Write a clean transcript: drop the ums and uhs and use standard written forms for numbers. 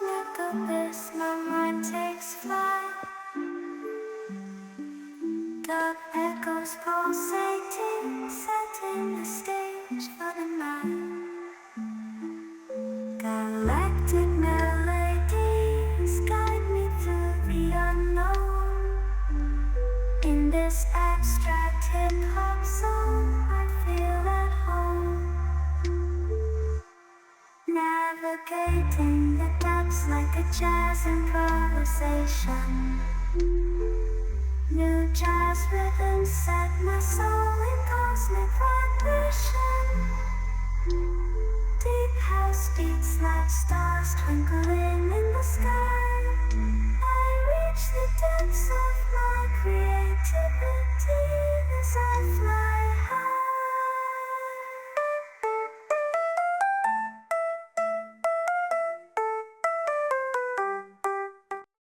cosmic abyss, my mind takes flight. Dark echoes pulsating, setting the stage for the night. Galactic melodies guide me through the unknown. In this abstract hip-hop song, I feel at home. Navigating the depths like a jazz improvisation. New jazz rhythms set my soul in cosmic vibration. Deep house beats like stars twinkling in the sky. I reach the depths of my